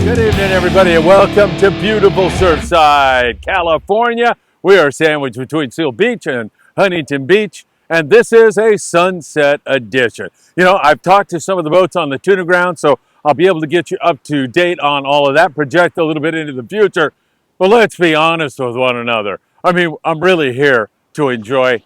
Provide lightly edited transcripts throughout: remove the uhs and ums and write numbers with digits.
Good evening, everybody, and welcome to beautiful Surfside, California. We are sandwiched between Seal Beach and Huntington Beach, and this is a sunset edition. You know, I've talked to some of the boats on the tuna ground, so I'll be able to get you up to date on all of that, project a little bit into the future. But let's be honest with one another. I mean, I'm really here to enjoy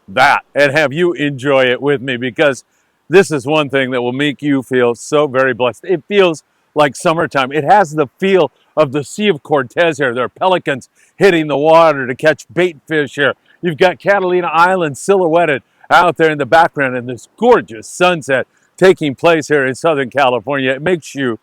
that and have you enjoy it with me, because this is one thing that will make you feel so very blessed. It feels like summertime. It has the feel of the Sea of Cortez here. There are pelicans hitting the water to catch bait fish here. You've got Catalina Island silhouetted out there in the background, and this gorgeous sunset taking place here in Southern California. It makes you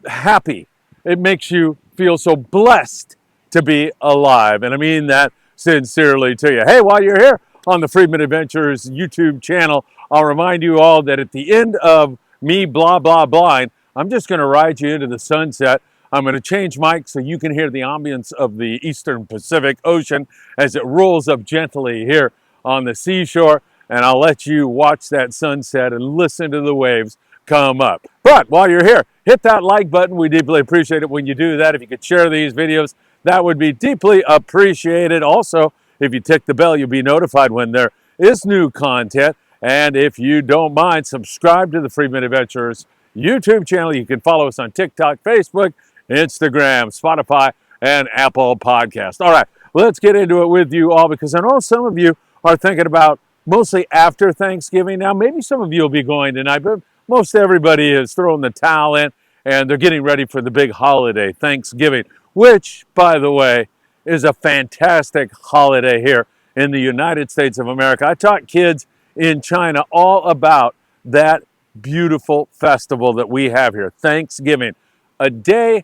happy. It makes you feel so blessed to be alive. And I mean that sincerely to you. Hey, while you're here on the Friedman Adventures YouTube channel, I'll remind you all that at the end of me blah, blah, blahing, I'm just going to ride you into the sunset. I'm going to change mics so you can hear the ambience of the Eastern Pacific Ocean as it rolls up gently here on the seashore, and I'll let you watch that sunset and listen to the waves come up. But while you're here, hit that like button. We deeply appreciate it when you do that. If you could share these videos, that would be deeply appreciated. Also, if you tick the bell, you'll be notified when there is new content. And if you don't mind, subscribe to the Friedman Adventures YouTube channel. You can follow us on TikTok, Facebook, Instagram, Spotify, and Apple Podcasts. All right, let's get into it with you all, because I know some of you are thinking about mostly after Thanksgiving. Now, maybe some of you will be going tonight, but most everybody is throwing the towel in, and they're getting ready for the big holiday, Thanksgiving, which, by the way, is a fantastic holiday here in the United States of America. I taught kids in China all about that beautiful festival that we have here, Thanksgiving, a day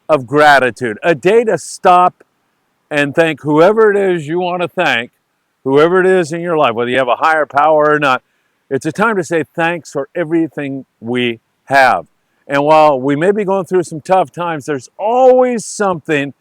of gratitude, a day to stop and thank whoever it is you want to thank, whoever it is in your life, whether you have a higher power or not. It's a time to say thanks for everything we have. And while we may be going through some tough times, there's always something,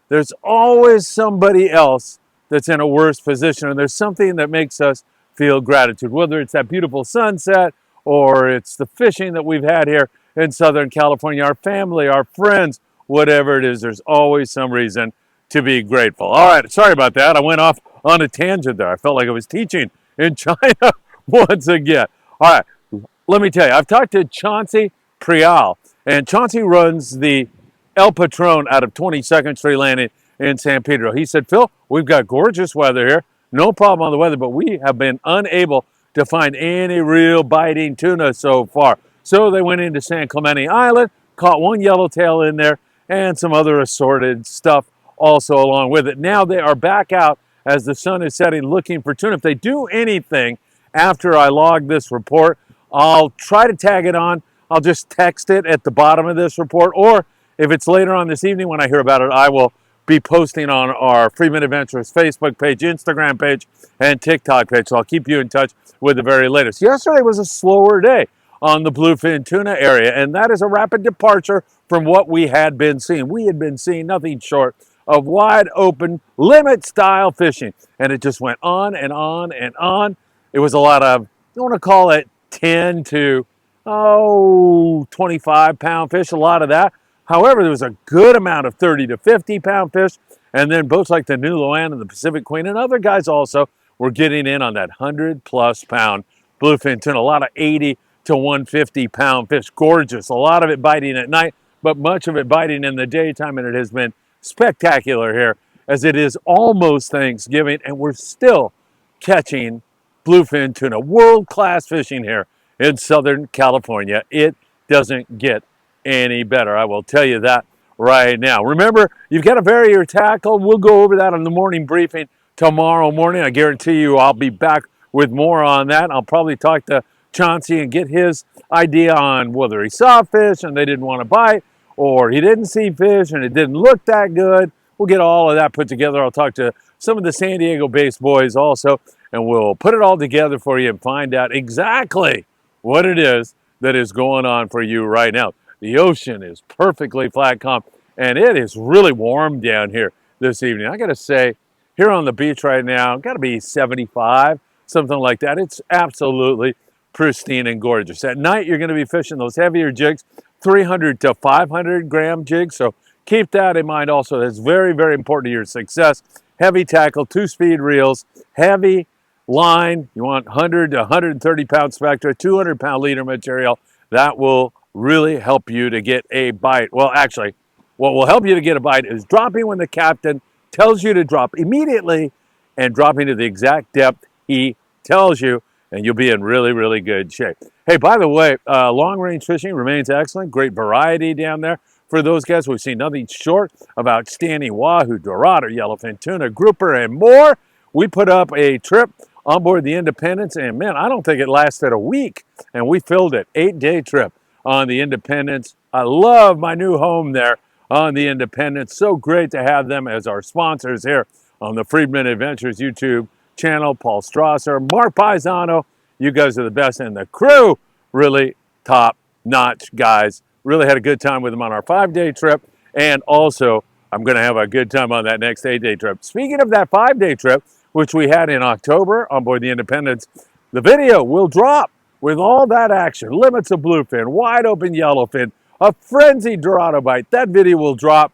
there's always somebody else that's in a worse position, and there's something that makes us feel gratitude, whether it's that beautiful sunset, or it's the fishing that we've had here in Southern California, our family, our friends, whatever it is, there's always some reason to be grateful. All right, sorry about that. I went off on a tangent there. I felt like I was teaching in China once again. All right, let me tell you, I've talked to Chauncey Prial, and Chauncey runs the El Patron out of 22nd Street Landing in San Pedro. He said, Phil, we've got gorgeous weather here, no problem on the weather, but we have been unable to find any real biting tuna so far. So they went into San Clemente Island, caught one yellowtail in there, and some other assorted stuff also along with it. Now they are back out as the sun is setting looking for tuna. If they do anything after I log this report, I'll try to tag it on. I'll just text it at the bottom of this report, or if it's later on this evening when I hear about it, I will be posting on our Friedman Adventures Facebook page, Instagram page, and TikTok page. So I'll keep you in touch with the very latest. Yesterday was a slower day on the bluefin tuna area, and that is a rapid departure from what we had been seeing. We had been seeing nothing short of wide open limit style fishing, and it just went on and on and on. It was a lot of, you want to call it 10 to 25 pound fish, a lot of that. However, there was a good amount of 30 to 50 pound fish, and then boats like the New Luan and the Pacific Queen and other guys also were getting in on that 100+ pound bluefin tuna. A lot of 80 to 150 pound fish, gorgeous. A lot of it biting at night, but much of it biting in the daytime, and it has been spectacular here as it is almost Thanksgiving, and we're still catching bluefin tuna. World-class fishing here in Southern California. It doesn't get any better, I will tell you that right now. Remember, you've got to vary your tackle. We'll go over that on the morning briefing tomorrow morning. I guarantee you I'll be back with more on that. I'll probably talk to Chauncey and get his idea on whether he saw fish and they didn't want to bite, or he didn't see fish and it didn't look that good. We'll get all of that put together. I'll talk to some of the San Diego-based boys also, and we'll put it all together for you and find out exactly what it is that is going on for you right now. The ocean is perfectly flat calm, and it is really warm down here this evening. I got to say, here on the beach right now, got to be 75, something like that. It's absolutely pristine and gorgeous. At night, you're going to be fishing those heavier jigs, 300 to 500 gram jigs. So keep that in mind also. That's very, very important to your success. Heavy tackle, 2-speed reels, heavy line. You want 100 to 130 pound spectra, 200 pound leader material. That will really help you to get a bite. Well, actually, what will help you to get a bite is dropping when the captain tells you to drop immediately and dropping to the exact depth he tells you, and you'll be in really, really good shape. Hey, by the way, long-range fishing remains excellent. Great variety down there. For those guys, we've seen nothing short of outstanding wahoo, dorado, yellowfin, tuna, grouper, and more. We put up a trip on board the Independence, and man, I don't think it lasted a week, and we filled it. 8-day trip on the Independence. I love my new home there on the Independence. So great to have them as our sponsors here on the Friedman Adventures YouTube channel. Paul Strasser, Mark Paisano, you guys are the best, and the crew, really top-notch guys. Really had a good time with them on our 5-day trip, and also I'm going to have a good time on that next 8-day trip. Speaking of that 5-day trip, which we had in October on board the Independence, the video will drop with all that action. Limits of bluefin, wide open yellowfin, a frenzied dorado bite. That video will drop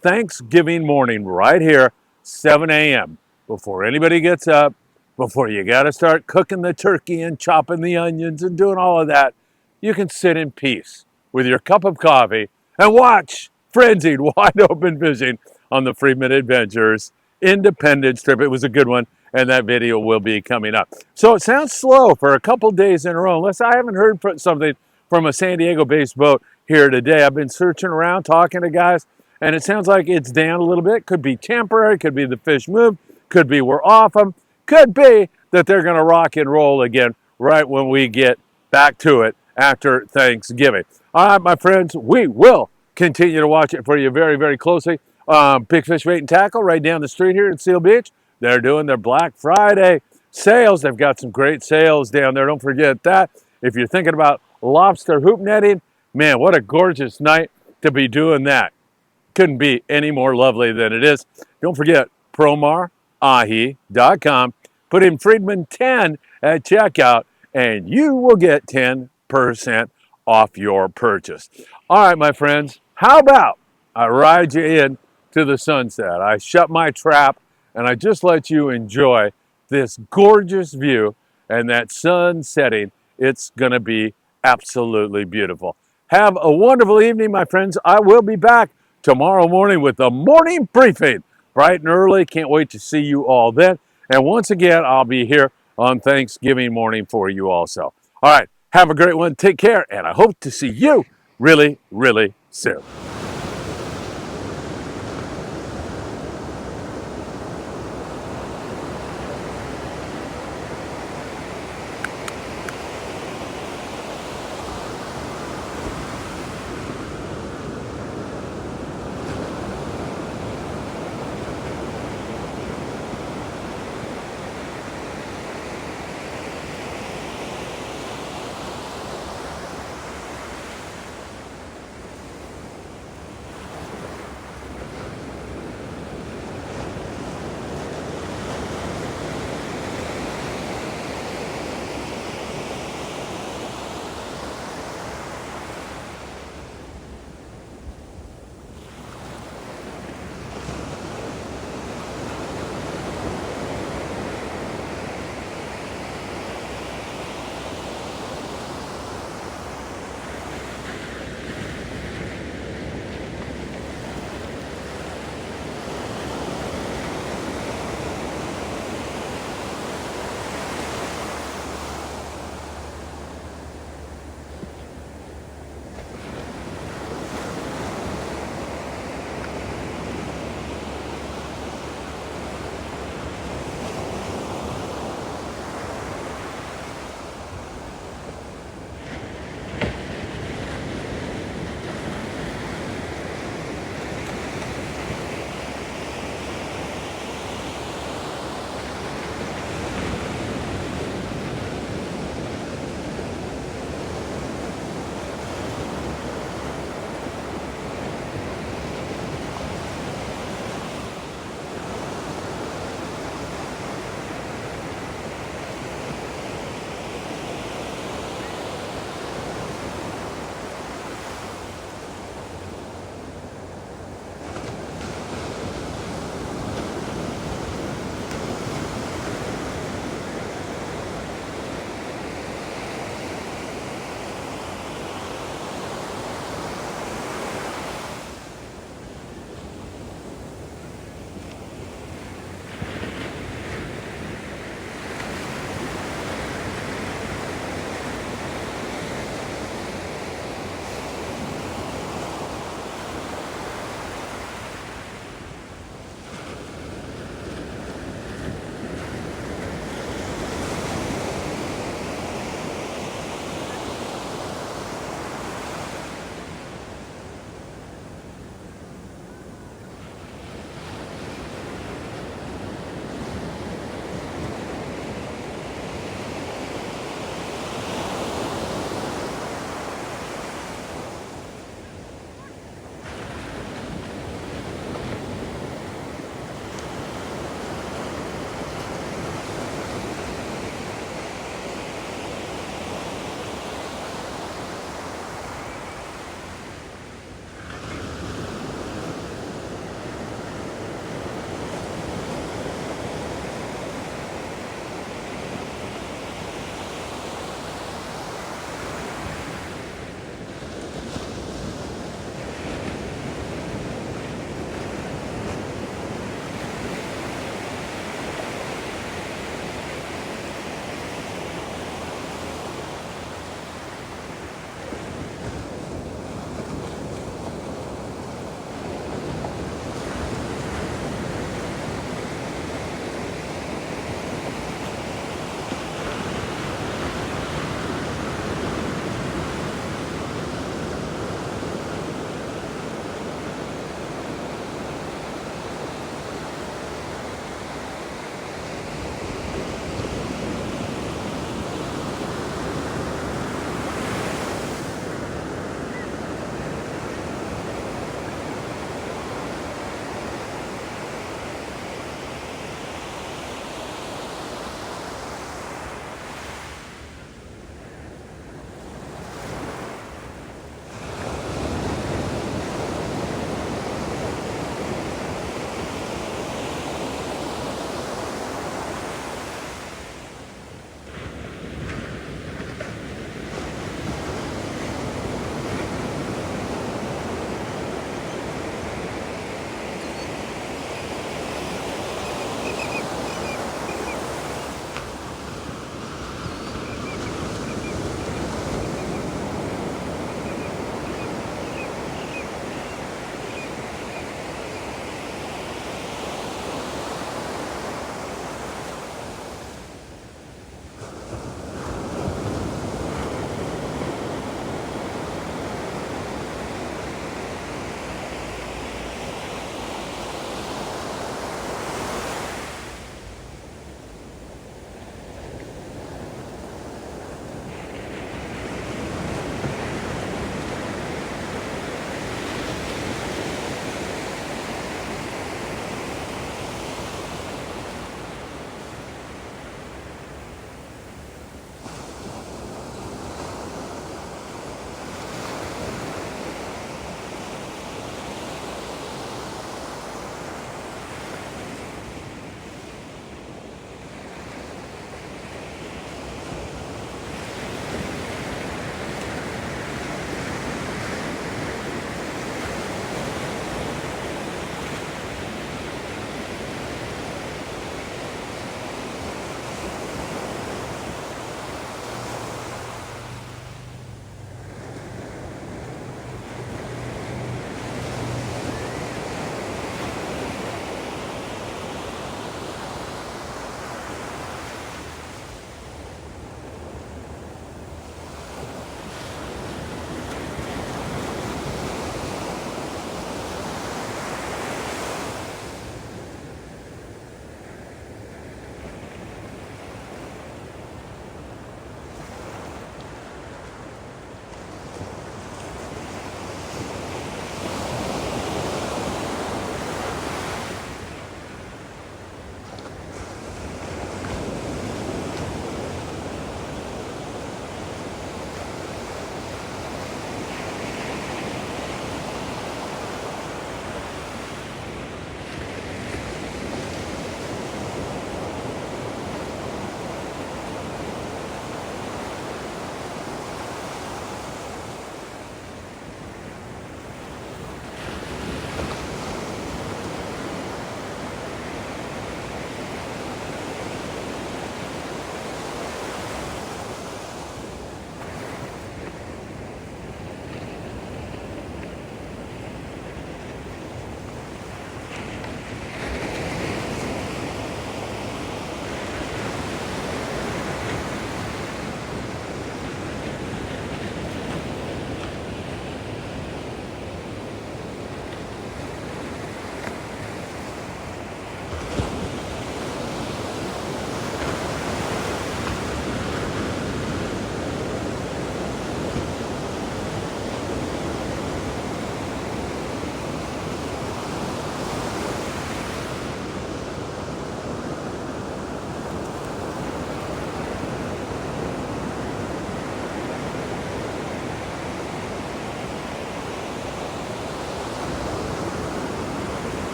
Thanksgiving morning right here, 7 a.m. before anybody gets up, before you got to start cooking the turkey and chopping the onions and doing all of that. You can sit in peace with your cup of coffee and watch frenzied wide open fishing on the Friedman Adventures Independence trip. It was a good one, and that video will be coming up. So it sounds slow for a couple days in a row, unless I haven't heard something from a San Diego-based boat here today. I've been searching around, talking to guys, and it sounds like it's down a little bit. Could be temporary, could be the fish moved, could be we're off them, could be that they're going to rock and roll again right when we get back to it after Thanksgiving. All right, my friends, we will continue to watch it for you very, very closely. Big Fish Bait and Tackle right down the street here at Seal Beach. They're doing their Black Friday sales. They've got some great sales down there. Don't forget that. If you're thinking about lobster hoop netting, man, what a gorgeous night to be doing that. Couldn't be any more lovely than it is. Don't forget promarahi.com. Put in Friedman 10 at checkout, and you will get 10% off your purchase. All right, my friends, how about I ride you in to the sunset? I shut my trap, and I just let you enjoy this gorgeous view and that sun setting. It's going to be absolutely beautiful. Have a wonderful evening, my friends. I will be back tomorrow morning with the morning briefing, bright and early. Can't wait to see you all then. And once again, I'll be here on Thanksgiving morning for you also. All right, have a great one. Take care, and I hope to see you really, really soon.